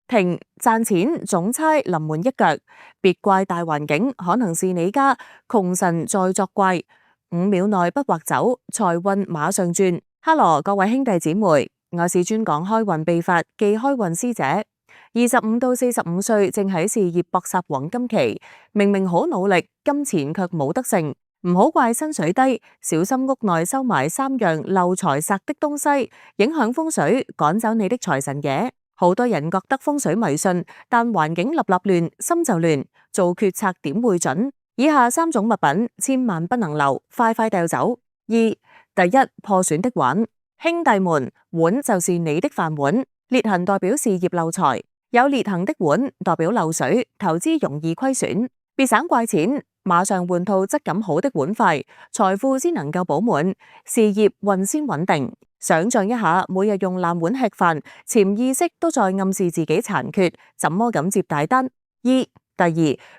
停，賺錢總差臨門一腳，別怪大環境，可能是你家窮神在作怪。5秒內不劃走，財運馬上轉。Hello，各位兄弟姊妹，我是專講開運秘法嘅開運師姐。25到45歲正喺事業搏殺黃金期，明明好努力，金錢卻冇得剩。唔好怪薪水低，小心屋內收埋3樣漏財煞的東西，影響風水，趕走你的財神爺。好多人覺得風水迷信，但環境立立亂，心就亂，做決策點會準？以下3種物品千萬不能留，快快掉走。第一，破損的碗。兄弟們，碗就是你的飯碗，裂痕代表事業漏財，有裂痕的碗代表漏水，投資容易虧損。別省怪錢，馬上換套質感好的碗筷，財富先能夠飽滿，事業運先穩定。想象一下，每日用爛碗吃飯，潛意識都在暗示自己殘缺，怎麼敢接大單？第二，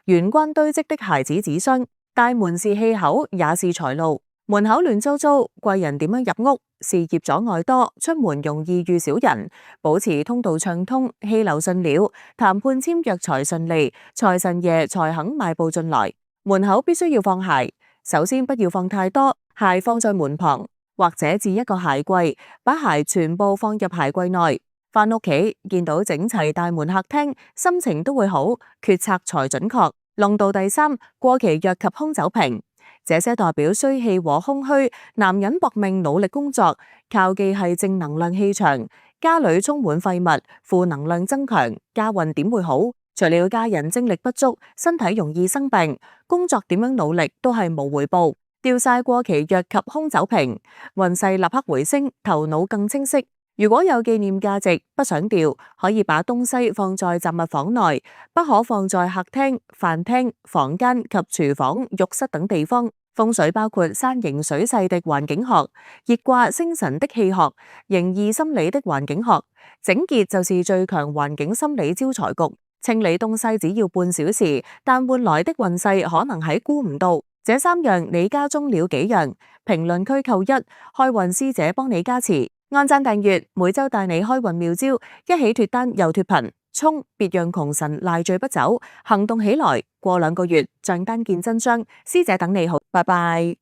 玄關堆積的孩子紙箱。大門是氣口，也是財路。門口亂糟糟，貴人點樣入屋？事業阻礙多，出門容易遇小人，保持通道暢通，氣流順了，談判簽約才順利，財神爺才肯邁步進來。門口必須要放鞋，首先不要放太多，鞋放在門旁，或者置一個鞋櫃，把鞋全部放入鞋櫃內。返屋企見到整齊大門客廳，心情都會好，決策才準確。龍道第3，過期藥及空酒瓶，這些代表衰氣和空虛。男人搏命努力工作，靠嘅係正能量氣場，家裏充滿廢物，負能量增強，家運點會好？除了家人精力不足，身體容易生病，工作點樣努力都係無回報，掉晒過期藥及空酒瓶，運勢立刻回升，頭腦更清晰。如果有紀念價值，不想掉，可以把東西放在雜物房內，不可放在客廳、飯廳、房間及廚房、浴室等地方。風水包括山形水勢的環境學、熱卦星辰的氣學、形意心理的環境學。整潔就是最強環境心理招財局。清理東西只要半小時，但換來的運勢可能喺估唔到。這3樣你家中了幾樣？評論區扣1，開運師姐幫你加持。按讚訂閱，每周帶你開運妙招，一起脫單又脫貧。衝，別讓窮神賴罪不走，行動起來，過2個月賬單見真章。師姐等你好，拜拜。